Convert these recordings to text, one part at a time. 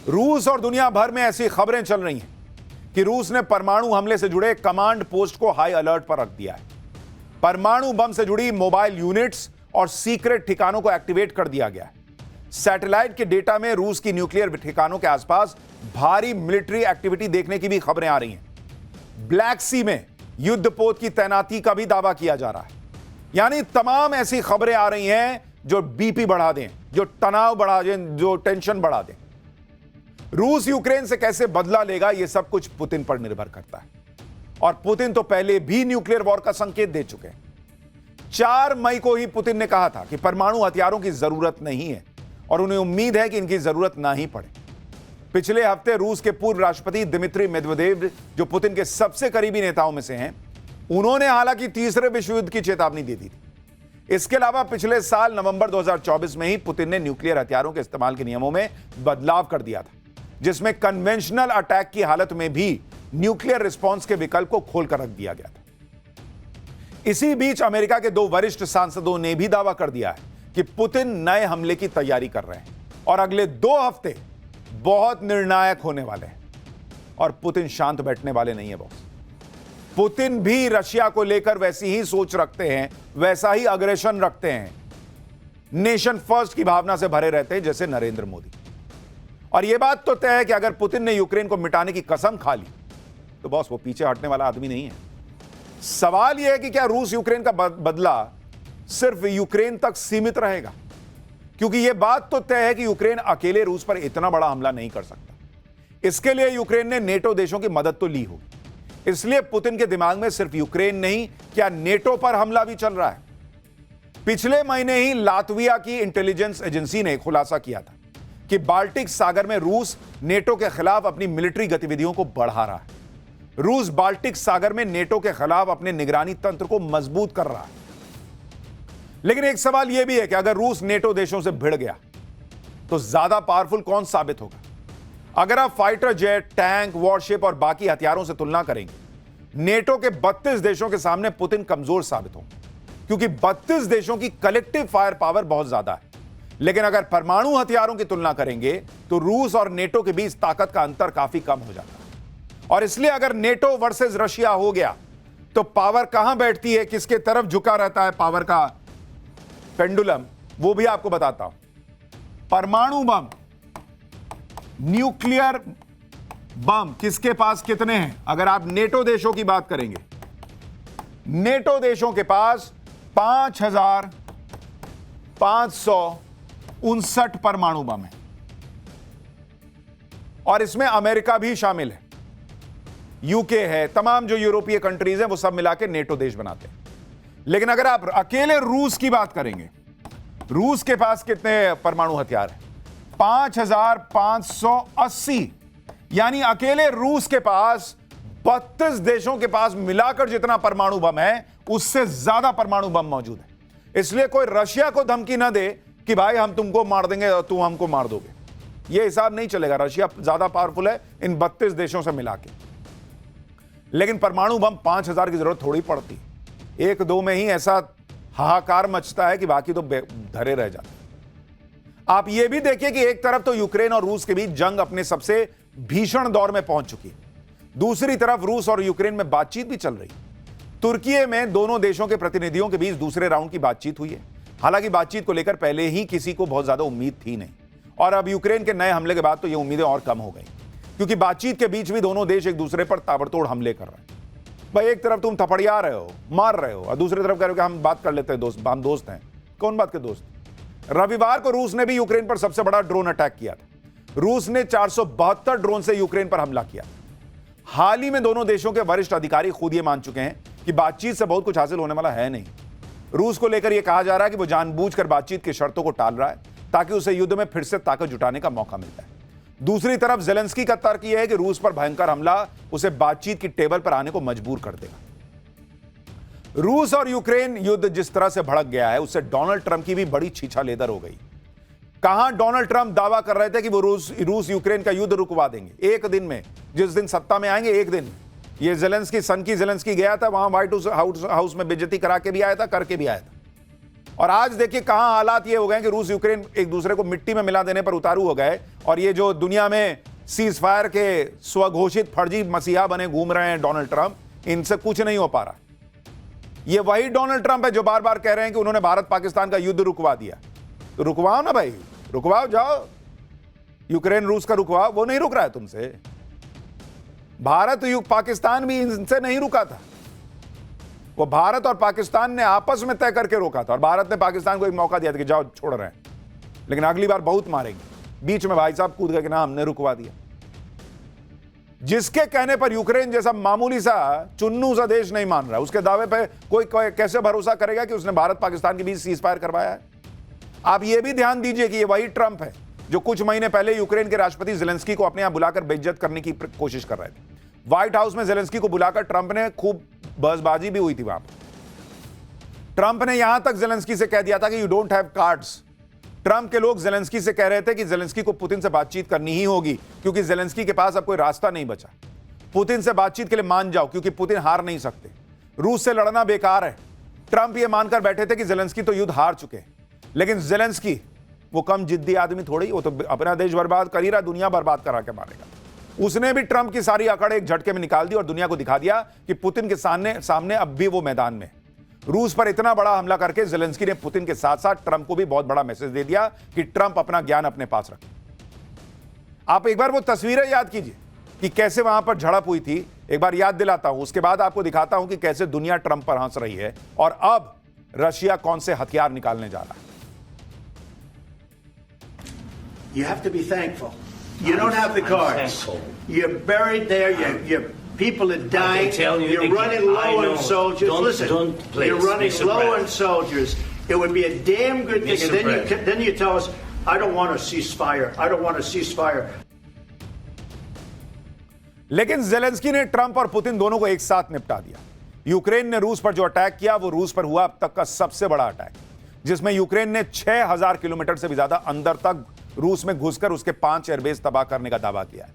रूस और दुनिया भर में ऐसी खबरें चल रही हैं कि रूस ने परमाणु हमले से जुड़े कमांड पोस्ट को हाई अलर्ट पर रख दिया है। परमाणु बम से जुड़ी मोबाइल यूनिट्स और सीक्रेट ठिकानों को एक्टिवेट कर दिया गया है। सैटेलाइट के डेटा में रूस की न्यूक्लियर ठिकानों के आसपास भारी मिलिट्री एक्टिविटी देखने की भी खबरें आ रही हैं। ब्लैक सी में युद्धपोत की तैनाती का भी दावा किया जा रहा है। यानी तमाम ऐसी खबरें आ रही हैं जो बीपी बढ़ा दें, जो तनाव बढ़ा दें, जो टेंशन बढ़ा दें। रूस यूक्रेन से कैसे बदला लेगा, यह सब कुछ पुतिन पर निर्भर करता है। और पुतिन तो पहले भी न्यूक्लियर वॉर का संकेत दे चुके हैं। 4 मई को ही पुतिन ने कहा था कि परमाणु हथियारों की जरूरत नहीं है और उन्हें उम्मीद है कि इनकी जरूरत ना ही पड़े। पिछले हफ्ते रूस के पूर्व राष्ट्रपति दिमित्री मेदवेदेव, जो पुतिन के सबसे करीबी नेताओं में से हैं, उन्होंने हालांकि तीसरे विश्व युद्ध की चेतावनी दे दी थी। इसके अलावा पिछले साल नवंबर 2024 में ही पुतिन ने न्यूक्लियर हथियारों के इस्तेमाल के नियमों में बदलाव कर दिया था, जिसमें कन्वेंशनल अटैक की हालत में भी न्यूक्लियर रिस्पॉन्स के विकल्प को खोलकर रख दिया गया था। इसी बीच अमेरिका के 2 वरिष्ठ सांसदों ने भी दावा कर दिया है कि पुतिन नए हमले की तैयारी कर रहे हैं और अगले 2 हफ्ते बहुत निर्णायक होने वाले हैं। और पुतिन शांत बैठने वाले नहीं है बॉस। पुतिन भी रशिया को लेकर वैसी ही सोच रखते हैं, वैसा ही अग्रेशन रखते हैं, नेशन फर्स्ट की भावना से भरे रहते हैं जैसे नरेंद्र मोदी। और यह बात तो तय है कि अगर पुतिन ने यूक्रेन को मिटाने की कसम खा ली तो बॉस वो पीछे हटने वाला आदमी नहीं है। सवाल यह है कि क्या रूस यूक्रेन का बदला सिर्फ यूक्रेन तक सीमित रहेगा, क्योंकि यह बात तो तय है कि यूक्रेन अकेले रूस पर इतना बड़ा हमला नहीं कर सकता। इसके लिए यूक्रेन ने नेटो देशों की मदद तो ली होगी। इसलिए पुतिन के दिमाग में सिर्फ यूक्रेन नहीं, क्या नेटो पर हमला भी चल रहा है। पिछले महीने ही लातविया की इंटेलिजेंस एजेंसी ने खुलासा किया था कि बाल्टिक सागर में रूस नेटो के खिलाफ अपनी मिलिट्री गतिविधियों को बढ़ा रहा है। रूस बाल्टिक सागर में नेटो के खिलाफ अपने निगरानी तंत्र को मजबूत कर रहा है। लेकिन एक सवाल यह भी है कि अगर रूस नेटो देशों से भिड़ गया तो ज्यादा पावरफुल कौन साबित होगा। अगर आप फाइटर जेट, टैंक, वॉरशिप और बाकी हथियारों से तुलना करेंगे, नेटो के 32 देशों के सामने पुतिन कमजोर साबित होंगे, क्योंकि 32 देशों की कलेक्टिव फायर पावर बहुत ज्यादा है। लेकिन अगर परमाणु हथियारों की तुलना करेंगे तो रूस और नेटो के बीच ताकत का अंतर काफी कम हो जाता है। और इसलिए अगर नेटो वर्सेस रशिया हो गया तो पावर कहां बैठती है, किसके तरफ झुका रहता है पावर का पेंडुलम, वो भी आपको बताता हूं। परमाणु बम, न्यूक्लियर बम किसके पास कितने हैं? अगर आप नेटो देशों की बात करेंगे, नेटो देशों के पास 5,559 परमाणु बम है और इसमें अमेरिका भी शामिल है, यूके है, तमाम जो यूरोपीय कंट्रीज हैं वो सब मिला के नेटो देश बनाते हैं। लेकिन अगर आप अकेले रूस की बात करेंगे, रूस के पास कितने परमाणु हथियार हैं? 5,580। यानी अकेले रूस के पास 32 देशों के पास मिलाकर जितना परमाणु बम है उससे ज्यादा परमाणु बम मौजूद है। इसलिए कोई रशिया को धमकी ना दे कि भाई हम तुमको मार देंगे और तुम हमको मार दोगे, यह हिसाब नहीं चलेगा। रशिया ज्यादा पावरफुल है इन 32 देशों से मिला के। लेकिन परमाणु बम 5,000 की जरूरत थोड़ी पड़ती, 1-2 में ही ऐसा हाहाकार मचता है कि बाकी तो धरे रह जाते। आप यह भी देखिए कि एक तरफ तो यूक्रेन और रूस के बीच जंग अपने सबसे भीषण दौर में पहुंच चुकी है, दूसरी तरफ रूस और यूक्रेन में बातचीत भी चल रही है। तुर्की में दोनों देशों के प्रतिनिधियों के बीच दूसरे राउंड की बातचीत हुई है। हालांकि बातचीत को लेकर पहले ही किसी को बहुत ज्यादा उम्मीद थी नहीं, और अब यूक्रेन के नए हमले के बाद तो ये उम्मीदें और कम हो गई, क्योंकि बातचीत के बीच भी दोनों देश एक दूसरे पर ताबड़तोड़ हमले कर रहे हैं। भाई एक तरफ तुम थपड़िया रहे हो, मार रहे हो, और दूसरी तरफ कह रहे हो कि हम बात कर लेते हैं, दोस्त, हम दोस्त हैं। कौन बात के दोस्त? रविवार को रूस ने भी यूक्रेन पर सबसे बड़ा ड्रोन अटैक किया था। रूस ने 472 ड्रोन से यूक्रेन पर हमला किया। हाल ही में दोनों देशों के वरिष्ठ अधिकारी खुद ये मान चुके हैं कि बातचीत से बहुत कुछ हासिल होने वाला है नहीं। रूस को लेकर यह कहा जा रहा है कि वो जानबूझकर बातचीत की शर्तों को टाल रहा है ताकि उसे युद्ध में फिर से ताकत जुटाने का मौका मिलता है। दूसरी तरफ जेलेंस्की का तर्क यह है कि रूस पर भयंकर हमला उसे बातचीत की टेबल पर आने को मजबूर कर देगा। रूस और यूक्रेन युद्ध जिस तरह से भड़क गया है उससे डोनाल्ड ट्रंप की भी बड़ी छीछालेदर हो गई। कहां डोनाल्ड ट्रंप दावा कर रहे थे कि वो रूस यूक्रेन का युद्ध रुकवा देंगे एक दिन में, जिस दिन सत्ता में आएंगे एक दिन। ये जेलेंस्की, सन की जेलेंस्की गया था वहां, व्हाइट हाउस में बेइज्जती करा के भी आया था, करके भी आया था। और आज देखिए कहां हालात ये हो गए कि रूस यूक्रेन एक दूसरे को मिट्टी में मिला देने पर उतारू हो गए, और ये जो दुनिया में सीज फायर के स्वघोषित फर्जी मसीहा बने घूम रहे हैं डोनाल्ड ट्रंप, इनसे कुछ नहीं हो पा रहा। ये वही डोनाल्ड ट्रंप है जो बार बार कह रहे हैं कि उन्होंने भारत पाकिस्तान का युद्ध रुकवा दिया। तो रुकवाओ ना भाई, रुकवाओ, जाओ यूक्रेन रूस का रुकवाओ। वो नहीं रुक रहा है तुमसे। भारत पाकिस्तान भी इनसे नहीं रुका था, वो भारत और पाकिस्तान ने आपस में तय करके रोका था, और भारत ने पाकिस्तान को एक मौका दिया था कि जाओ छोड़ रहे हैं, लेकिन अगली बार बहुत मारेंगे। बीच में भाई साहब कूद गए कि ना हमने रुकवा दिया। जिसके कहने पर यूक्रेन जैसा मामूली सा चुन्नू सा देश नहीं मान रहा, उसके दावे पे कोई कैसे भरोसा करेगा कि उसने भारत पाकिस्तान के बीच सीज फायर करवाया है। आप यह भी ध्यान दीजिए कि ये वही ट्रंप है जो कुछ महीने पहले यूक्रेन के राष्ट्रपति ज़ेलेंस्की को अपने यहां बुलाकर बेइज्जत करने की कोशिश कर रहे थे। व्हाइट हाउस में ज़ेलेंस्की को बुलाकर ट्रंप ने खूब बहसबाजी भी हुई थी वहां पर। ट्रंप ने यहां तक ज़ेलेंस्की से कह दिया था कि you don't have cards. Trump के लोग ज़ेलेंस्की से कह रहे थे कि ज़ेलेंस्की को पुतिन से बातचीत करनी ही होगी, क्योंकि ज़ेलेंस्की के पास अब कोई रास्ता नहीं बचा। पुतिन से बातचीत के लिए मान जाओ, क्योंकि पुतिन हार नहीं सकते, रूस से लड़ना बेकार है। ट्रंप ये मानकर बैठे थे कि ज़ेलेंस्की तो युद्ध हार चुके हैं, लेकिन ज़ेलेंस्की वो कम जिद्दी आदमी थोड़ी, वो तो अपना देश बर्बाद कर ही रहा, दुनिया बर्बाद करा के मारेगा। उसने भी ट्रंप की सारी अकड़ एक झटके में निकाल दी और दुनिया को दिखा दिया कि पुतिन के सामने अब भी वो मैदान में। रूस पर इतना बड़ा हमला करके ज़ेलेंस्की ने पुतिन के साथ साथ ट्रंप को भी बहुत बड़ा मैसेज दे दिया कि ट्रंप अपना ज्ञान अपने पास रखे। आप एक बार वो तस्वीरें याद कीजिए कि कैसे वहां पर झड़प हुई थी, एक बार याद दिलाता हूं, उसके बाद आपको दिखाता हूं कि कैसे दुनिया ट्रंप पर हंस रही है और अब रशिया कौन से हथियार निकालने जा रहा है। You have to be thankful. You don't have the cards. You're buried there. Your people are dying. You're running low on soldiers. Listen, you're running low on soldiers. It would be a damn good thing. And then you tell us, I don't want a ceasefire. I don't want a ceasefire. लेकिन Zelensky ने Trump और Putin दोनों को एक साथ निपटा दिया। Ukraine ने रूस पर जो अटैक किया वो रूस पर हुआ अब तक का सबसे बड़ा अटैक, जिसमें यूक्रेन ने 6000 किलोमीटर से भी ज्यादा अंदर तक रूस में घुसकर उसके 5 एयरबेस तबाह करने का दावा किया है।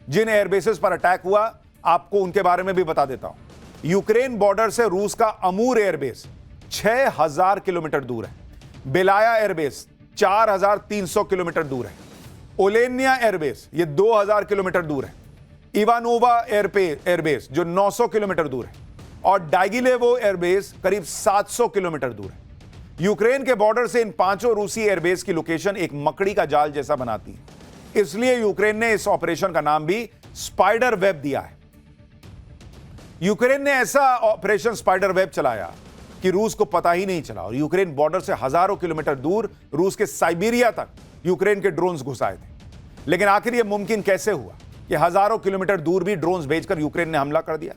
जिन एयरबेसेस पर अटैक हुआ आपको उनके बारे में भी बता देता हूं। यूक्रेन बॉर्डर से रूस का अमूर एयरबेस 6000 किलोमीटर दूर है। बेलाया एयरबेस 4300 किलोमीटर दूर है। ओलेनिया एयरबेस ये 2000 किलोमीटर दूर है। इवानोवा एयरबेस जो 900 किलोमीटर दूर है, और डाइगिलेवो एयरबेस करीब 700 किलोमीटर दूर है। यूक्रेन के बॉर्डर से इन 5 रूसी एयरबेस की लोकेशन एक मकड़ी का जाल जैसा बनाती है, इसलिए यूक्रेन ने इस ऑपरेशन का नाम भी स्पाइडर वेब दिया है। यूक्रेन ने ऐसा ऑपरेशन स्पाइडर वेब चलाया कि रूस को पता ही नहीं चला, और यूक्रेन बॉर्डर से हजारों किलोमीटर दूर रूस के साइबेरिया तक यूक्रेन के ड्रोन्स घुसाए थे। लेकिन आखिर यह मुमकिन कैसे हुआ कि हजारों किलोमीटर दूर भी ड्रोन्स भेजकर यूक्रेन ने हमला कर दिया?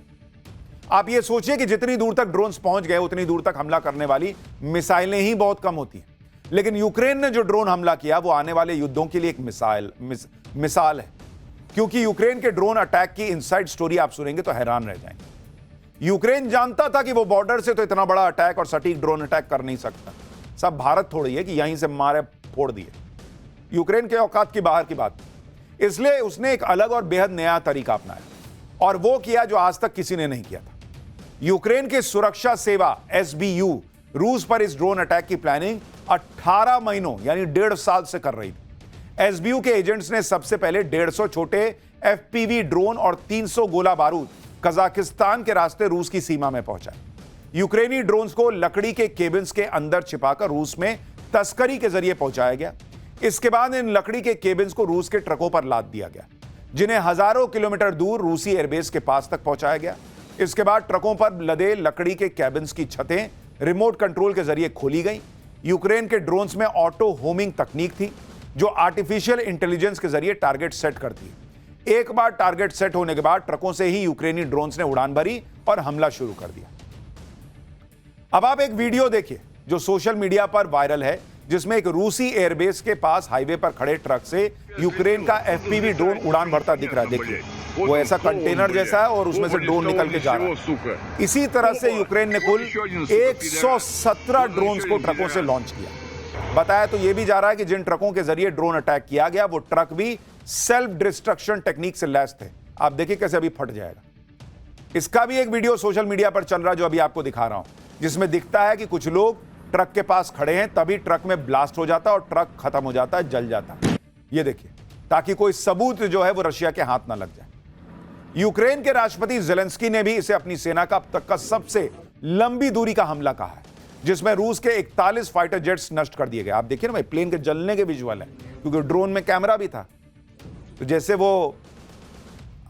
आप ये सोचिए कि जितनी दूर तक ड्रोन्स पहुंच गए उतनी दूर तक हमला करने वाली मिसाइलें ही बहुत कम होती हैं, लेकिन यूक्रेन ने जो ड्रोन हमला किया वो आने वाले युद्धों के लिए एक मिसाल है। क्योंकि यूक्रेन के ड्रोन अटैक की इनसाइड स्टोरी आप सुनेंगे तो हैरान रह जाएंगे। यूक्रेन जानता था कि वो बॉर्डर से तो इतना बड़ा अटैक और सटीक ड्रोन अटैक कर नहीं सकता। सब भारत थोड़ी है कि यहीं से मारे फोड़ दिए। यूक्रेन के औकात की बाहर की बात, इसलिए उसने एक अलग और बेहद नया तरीका अपनाया, और वो किया जो आज तक किसी ने नहीं किया था। यूक्रेन की सुरक्षा सेवा SBU रूस पर इस ड्रोन अटैक की प्लानिंग 18 महीनों यानी 1.5 साल से कर रही थी। SBU के एजेंट्स ने सबसे पहले 150 छोटे FPV ड्रोन और 300 गोला बारूद कजाकिस्तान के रास्ते रूस की सीमा में पहुंचाए। यूक्रेनी ड्रोन्स को लकड़ी के केबिन्स के अंदर छिपाकर रूस में तस्करी के जरिए पहुंचाया गया। इसके बाद इन लकड़ी के केबिन्स को रूस के ट्रकों पर लाद दिया गया, जिन्हें हजारों किलोमीटर दूर रूसी एयरबेस के पास तक पहुंचाया गया। इसके बाद ट्रकों पर लदे लकड़ी के कैबिन्स की छतें रिमोट कंट्रोल के जरिए खोली गई। यूक्रेन के ड्रोन्स में ऑटो होमिंग तकनीक थी, जो आर्टिफिशियल इंटेलिजेंस के जरिए टारगेट सेट करती है। एक बार टारगेट सेट होने के बाद ट्रकों से ही यूक्रेनी ड्रोन्स ने उड़ान भरी और हमला शुरू कर दिया। अब आप एक वीडियो देखिए जो सोशल मीडिया पर वायरल है, जिसमें एक रूसी एयरबेस के पास हाईवे पर खड़े ट्रक से यूक्रेन का FPV ड्रोन उड़ान भरता दिख रहा है। देखिए वो ऐसा कंटेनर जैसा है और उसमें से ड्रोन निकल के जा रहा है। इसी तरह से यूक्रेन ने कुल 117 ड्रोन्स को ट्रकों से लॉन्च किया। बताया तो यह भी जा रहा है कि जिन ट्रकों के जरिए ड्रोन अटैक किया गया वो ट्रक भी सेल्फ डिस्ट्रक्शन टेक्निक से लैस थे। आप देखिए कैसे अभी फट जाएगा। इसका भी एक वीडियो सोशल मीडिया पर चल रहा है जो अभी आपको दिखा रहा हूं, जिसमें दिखता है कि कुछ लोग ट्रक के पास खड़े हैं, तभी ट्रक में ब्लास्ट हो जाता है और ट्रक खत्म हो जाता है, जल जाता है। ये देखिए, ताकि कोई सबूत जो है वो रशिया के हाथ ना लग जाए। यूक्रेन के राष्ट्रपति जेलेंस्की ने भी इसे अपनी सेना का अब तक का सबसे लंबी दूरी का हमला कहा है, जिसमें रूस के 41 फाइटर जेट्स नष्ट कर दिए गए। आप देखिए ना भाई, प्लेन के जलने के विजुअल है, क्योंकि ड्रोन में कैमरा भी था। तो जैसे वो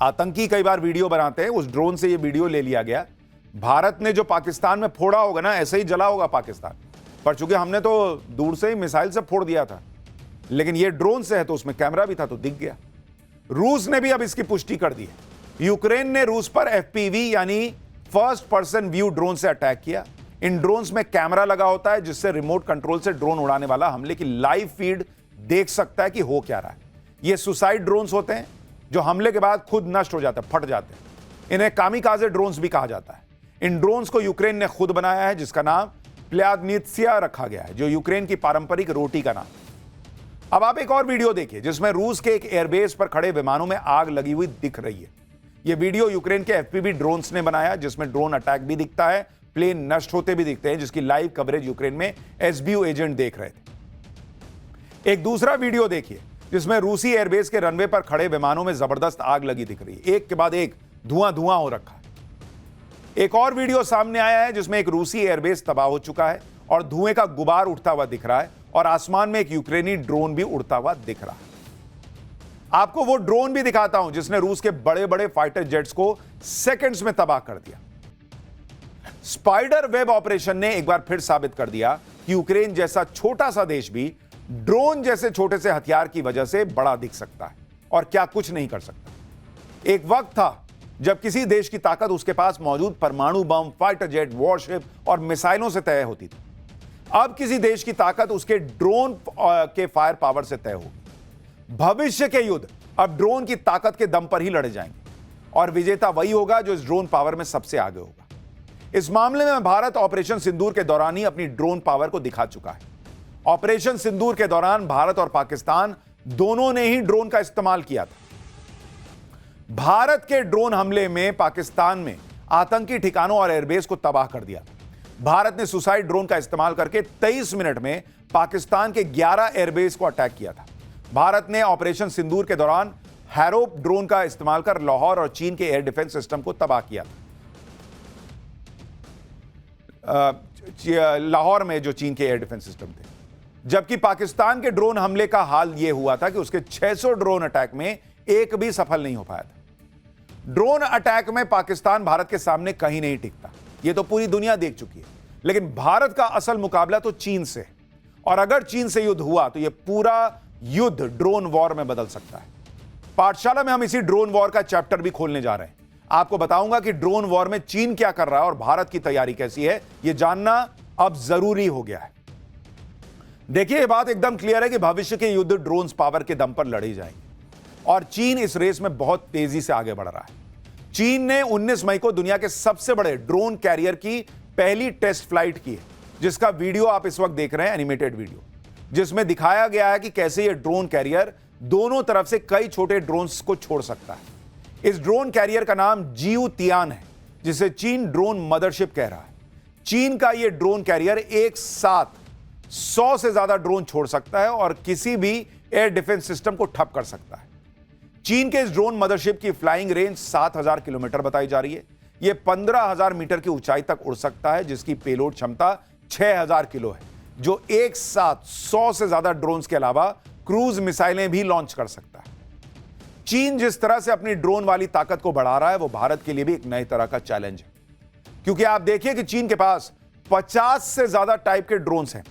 आतंकी कई बार वीडियो बनाते हैं, उस ड्रोन से ये वीडियो ले लिया गया। भारत ने जो पाकिस्तान में फोड़ा होगा ना, ऐसे ही जला होगा पाकिस्तान, पर चूंकि हमने तो दूर से ही मिसाइल से फोड़ दिया था, लेकिन ये ड्रोन से है तो उसमें कैमरा भी था तो दिख गया। रूस ने भी अब इसकी पुष्टि कर दी है। यूक्रेन ने रूस पर एफपीवी यानी फर्स्ट पर्सन व्यू ड्रोन से अटैक किया। इन ड्रोन्स में कैमरा लगा होता है, जिससे रिमोट कंट्रोल से ड्रोन उड़ाने वाला हमले की लाइव फीड देख सकता है कि हो क्या रहा है। ये सुसाइड ड्रोन्स होते हैं जो हमले के बाद खुद नष्ट हो जाते हैं, फट जाते हैं। इन्हें कामिकाजे ड्रोन्स भी कहा जाता है। इन ड्रोन्स को यूक्रेन ने खुद बनाया है, जिसका नाम प्ल्यादनित्सिया रखा गया है, जो यूक्रेन की पारंपरिक रोटी का नाम। अब आप एक और वीडियो देखिए, जिसमें रूस के एक एयरबेस पर खड़े विमानों में आग लगी हुई दिख रही है। यह वीडियो यूक्रेन के एफपीवी ड्रोन्स ने बनाया, जिसमें ड्रोन अटैक भी दिखता है, प्लेन नष्ट होते भी दिखते हैं, जिसकी लाइव कवरेज यूक्रेन में एसबीयू एजेंट देख रहे थे। एक दूसरा वीडियो देखिए, जिसमें रूसी एयरबेस के रनवे पर खड़े विमानों में जबरदस्त आग लगी दिख रही है। एक के बाद एक धुआं धुआं हो रखा है। एक और वीडियो सामने आया है, जिसमें एक रूसी एयरबेस तबाह हो चुका है और धुएं का गुबार उठता हुआ दिख रहा है, और आसमान में एक यूक्रेनी ड्रोन भी उड़ता हुआ दिख रहा है। आपको वो ड्रोन भी दिखाता हूं जिसने रूस के बड़े बड़े फाइटर जेट्स को सेकंड्स में तबाह कर दिया। स्पाइडर वेब ऑपरेशन ने एक बार फिर साबित कर दिया कि यूक्रेन जैसा छोटा सा देश भी ड्रोन जैसे छोटे से हथियार की वजह से बड़ा दिख सकता है, और क्या कुछ नहीं कर सकता। एक वक्त था जब किसी देश की ताकत उसके पास मौजूद परमाणु बम, फाइटर जेट, वॉरशिप और मिसाइलों से तय होती थी। अब किसी देश की ताकत उसके ड्रोन के फायर पावर से तय होगी। भविष्य के युद्ध अब ड्रोन की ताकत के दम पर ही लड़े जाएंगे, और विजेता वही होगा जो इस ड्रोन पावर में सबसे आगे होगा। इस मामले में भारत ऑपरेशन सिंदूर के दौरान ही अपनी ड्रोन पावर को दिखा चुका है। ऑपरेशन सिंदूर के दौरान भारत और पाकिस्तान दोनों ने ही ड्रोन का इस्तेमाल किया था। भारत के ड्रोन हमले में पाकिस्तान में आतंकी ठिकानों और एयरबेस को तबाह कर दिया था। भारत ने सुसाइड ड्रोन का इस्तेमाल करके 23 मिनट में पाकिस्तान के 11 एयरबेस को अटैक किया था। भारत ने ऑपरेशन सिंदूर के दौरान हैरोप ड्रोन का इस्तेमाल कर लाहौर और चीन के एयर डिफेंस सिस्टम को तबाह किया था। लाहौर में जो चीन के एयर डिफेंस सिस्टम थे, जबकि पाकिस्तान के ड्रोन हमले का हाल यह हुआ था कि उसके 600 ड्रोन अटैक में एक भी सफल नहीं हो पाया था। ड्रोन अटैक में पाकिस्तान भारत के सामने कहीं नहीं टिकता, यह तो पूरी दुनिया देख चुकी है। लेकिन भारत का असल मुकाबला तो चीन से है, और अगर चीन से युद्ध हुआ तो यह पूरा युद्ध ड्रोन वॉर में बदल सकता है। पाठशाला में हम इसी ड्रोन वॉर का चैप्टर भी खोलने जा रहे हैं। आपको बताऊंगा कि ड्रोन वॉर में चीन क्या कर रहा है और भारत की तैयारी कैसी है, यह जानना अब जरूरी हो गया है। देखिए, यह बात एकदम क्लियर है कि भविष्य के युद्ध ड्रोन पावर के दम पर लड़े जाएंगे, और चीन इस रेस में बहुत तेजी से आगे बढ़ रहा है। चीन ने 19 मई को दुनिया के सबसे बड़े ड्रोन कैरियर की पहली टेस्ट फ्लाइट की है, जिसका वीडियो आप इस वक्त देख रहे हैं, एनिमेटेड वीडियो, जिसमें दिखाया गया है कि कैसे यह ड्रोन कैरियर दोनों तरफ से कई छोटे ड्रोन्स को छोड़ सकता है। इस ड्रोन कैरियर का नाम जियू तियान है, जिसे चीन ड्रोन मदरशिप कह रहा है। चीन का यह ड्रोन कैरियर एक साथ 100 से ज्यादा ड्रोन छोड़ सकता है और किसी भी एयर डिफेंस सिस्टम को ठप कर सकता है। चीन के इस ड्रोन मदरशिप की फ्लाइंग रेंज 7000 किलोमीटर बताई जा रही है। यह 15000 मीटर की ऊंचाई तक उड़ सकता है, जिसकी पेलोड क्षमता 6000 किलो है, जो एक साथ 100 से ज्यादा ड्रोन्स के अलावा क्रूज मिसाइलें भी लॉन्च कर सकता है। चीन जिस तरह से अपनी ड्रोन वाली ताकत को बढ़ा रहा है, वो भारत के लिए भी एक नए तरह का चैलेंज है, क्योंकि आप देखिए कि चीन के पास 50 से ज्यादा टाइप के ड्रोन्स हैं।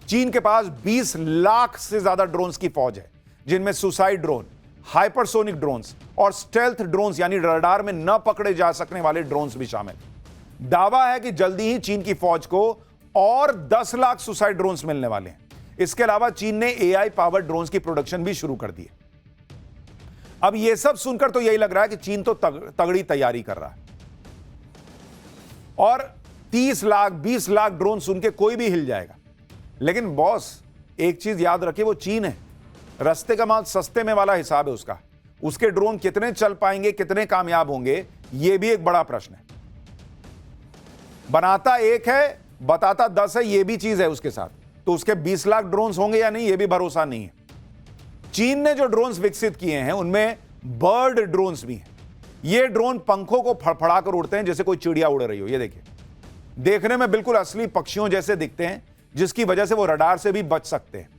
चीन के पास 20 लाख से ज्यादा ड्रोन्स की फौज है, जिनमें सुसाइड ड्रोन, हाइपरसोनिक ड्रोन्स और स्टेल्थ ड्रोन्स यानी रडार में न पकड़े जा सकने वाले ड्रोन्स भी शामिल। दावा है कि जल्दी ही चीन की फौज को और 10 लाख सुसाइड ड्रोन्स मिलने वाले हैं। इसके अलावा चीन ने एआई पावर ड्रोन्स की प्रोडक्शन भी शुरू कर दी है। अब यह सब सुनकर तो यही लग रहा है कि चीन तो तगड़ी तैयारी कर रहा है, और 30 लाख 20 लाख ड्रोन सुन के कोई भी हिल जाएगा। लेकिन बॉस, एक चीज याद रखिए, वो चीन है। रस्ते का माल सस्ते में वाला हिसाब है उसका। उसके ड्रोन कितने चल पाएंगे, कितने कामयाब होंगे, यह भी एक बड़ा प्रश्न है। बनाता एक है बताता 10 है, ये भी चीज है उसके साथ, तो उसके 20 लाख ड्रोन्स होंगे या नहीं, ये भी भरोसा नहीं है। चीन ने जो ड्रोन्स विकसित किए हैं उनमें बर्ड ड्रोन्स भी हैं। ये ड्रोन पंखों को फड़फड़ा कर उड़ते हैं जैसे कोई चिड़िया उड़ रही हो। ये देखिए, देखने में बिल्कुल असली पक्षियों जैसे दिखते हैं, जिसकी वजह से वो रडार से भी बच सकते हैं।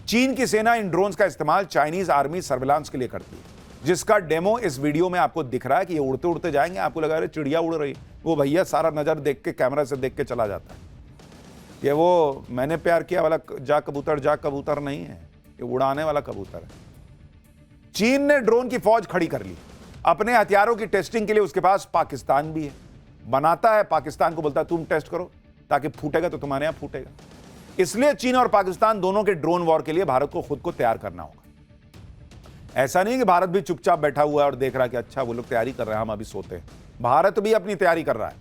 चीन की सेना इन ड्रोन्स का इस्तेमाल चाइनीज आर्मी सर्विलांस के लिए करती है, जिसका डेमो इस वीडियो में आपको दिख रहा है कि ये उड़ते उड़ते जाएंगे, आपको लगा रहे चिड़िया उड़ रही, वो भैया सारा नजर देख के, कैमरा से देख के चला जाता है। ये वो मैंने प्यार किया वाला जा कबूतर नहीं है, ये उड़ाने वाला कबूतर है। चीन ने ड्रोन की फौज खड़ी कर ली। अपने हथियारों की टेस्टिंग के लिए उसके पास पाकिस्तान भी है। बनाता है, पाकिस्तान को बोलता है तुम टेस्ट करो, ताकि फूटेगा तो तुम्हारे यहां फूटेगा। इसलिए चीन और पाकिस्तान दोनों के ड्रोन वॉर के लिए भारत को खुद को तैयार करना होगा। ऐसा नहीं कि भारत भी चुपचाप बैठा हुआ है और देख रहा है कि अच्छा वो लोग तैयारी कर रहे हैं, हम अभी सोते हैं। भारत भी अपनी तैयारी कर रहा है।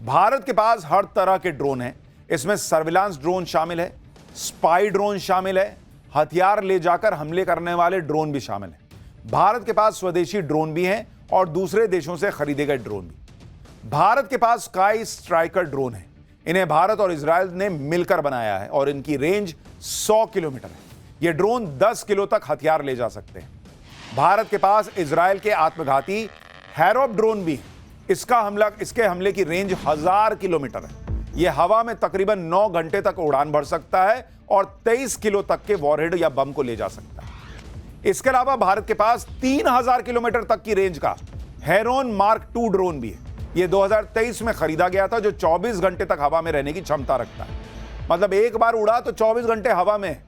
भारत के पास हर तरह के ड्रोन हैं। इसमें सर्विलांस ड्रोन शामिल है, स्पाई ड्रोन शामिल है, हथियार ले जाकर हमले करने वाले ड्रोन भी शामिल है। भारत के पास स्वदेशी ड्रोन भी हैं और दूसरे देशों से खरीदे गए ड्रोन भी। भारत के पास स्काई स्ट्राइकर ड्रोन है। इन्हें भारत और इजराइल ने मिलकर बनाया है और इनकी रेंज 100 किलोमीटर है। ये ड्रोन 10 किलो तक हथियार ले जा सकते हैं। भारत के पास इजराइल के आत्मघाती हैरोप ड्रोन भी है। इसके हमले की रेंज 1000 किलोमीटर है। यह हवा में तकरीबन 9 घंटे तक उड़ान भर सकता है और 23 किलो तक के वॉरहेड या बम को ले जा सकता है। इसके अलावा भारत के पास 3000 किलोमीटर तक की रेंज का हेरोन मार्क 2 ड्रोन भी है। यह 2023 में खरीदा गया था, जो 24 घंटे तक हवा में रहने की क्षमता रखता है। मतलब एक बार उड़ा तो 24 घंटे हवा में,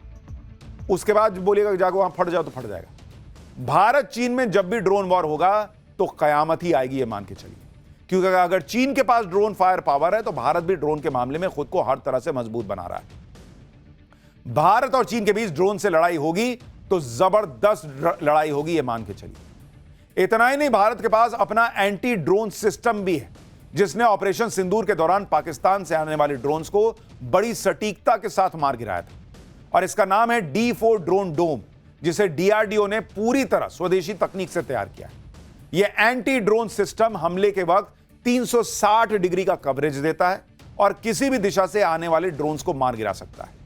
उसके बाद बोलिएगा जाकर वहां फट जाओ तो फट जाएगा। भारत चीन में जब भी ड्रोन वॉर होगा तो कयामत ही आएगी, ये मान के चलिए। क्योंकि अगर चीन के पास ड्रोन फायर पावर है तो भारत भी ड्रोन के मामले में खुद को हर तरह से मजबूत बना रहा है। भारत और चीन के बीच ड्रोन से लड़ाई होगी तो जबरदस्त लड़ाई होगी, ये मान के चलिए। इतना ही नहीं, भारत के पास अपना एंटी ड्रोन सिस्टम भी है, जिसने ऑपरेशन सिंदूर के दौरान पाकिस्तान से आने वाले ड्रोन्स को बड़ी सटीकता के साथ मार गिराया था। और इसका नाम है D4 ड्रोन डोम, जिसे DRDO ने पूरी तरह स्वदेशी तकनीक से तैयार किया है। यह एंटी ड्रोन सिस्टम हमले के वक्त 360 डिग्री का कवरेज देता है और किसी भी दिशा से आने वाले ड्रोन्स को मार गिरा सकता है।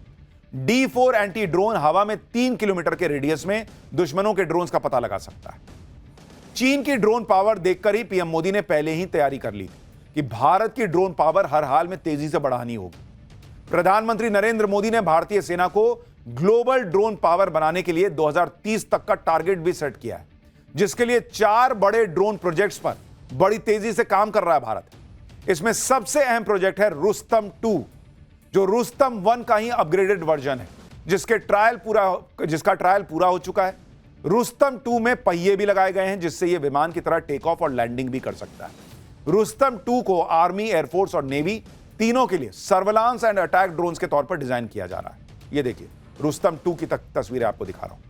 D4 एंटी ड्रोन हवा में 3 किलोमीटर के रेडियस में दुश्मनों के ड्रोन्स का पता लगा सकता है। चीन की ड्रोन पावर देखकर ही पीएम मोदी ने पहले ही तैयारी कर ली कि भारत की ड्रोन पावर हर हाल में तेजी से बढ़ानी होगी। प्रधानमंत्री नरेंद्र मोदी ने भारतीय सेना को ग्लोबल ड्रोन पावर बनाने के लिए 2030 तक का टारगेट भी सेट किया है, जिसके लिए 4 बड़े ड्रोन प्रोजेक्ट्स पर बड़ी तेजी से काम कर रहा है भारत। इसमें सबसे अहम प्रोजेक्ट है रुस्तम 2, जो रुस्तम 1 का ही अपग्रेडेड वर्जन है, जिसका ट्रायल पूरा हो चुका है। रुस्तम 2 में पहिए भी लगाए गए हैं, जिससे यह विमान की तरह टेक ऑफ और लैंडिंग भी कर सकता है। रुस्तम 2 को आर्मी, एयरफोर्स और नेवी तीनों के लिए सर्विलांस एंड अटैक ड्रोन्स के तौर पर डिजाइन किया जा रहा है। यह देखिए, रुस्तम 2 की तस्वीरें आपको दिखा रहा हूं।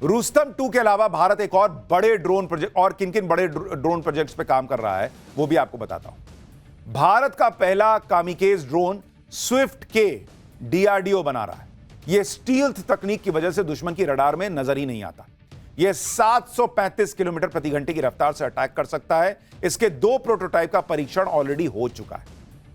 रुस्तम 2 के अलावा भारत एक और बड़े ड्रोन प्रोजेक्ट और किन बड़े ड्रोन प्रोजेक्ट्स पे काम कर रहा है, वो भी आपको बताता हूं। भारत का पहला कामिकेज ड्रोन स्विफ्ट के DRDO बना रहा है। यह स्टील्थ तकनीक की वजह से दुश्मन की रडार में नजर ही नहीं आता। यह 735 किलोमीटर प्रति घंटे की रफ्तार से अटैक कर सकता है। इसके 2 प्रोटोटाइप का परीक्षण ऑलरेडी हो चुका है।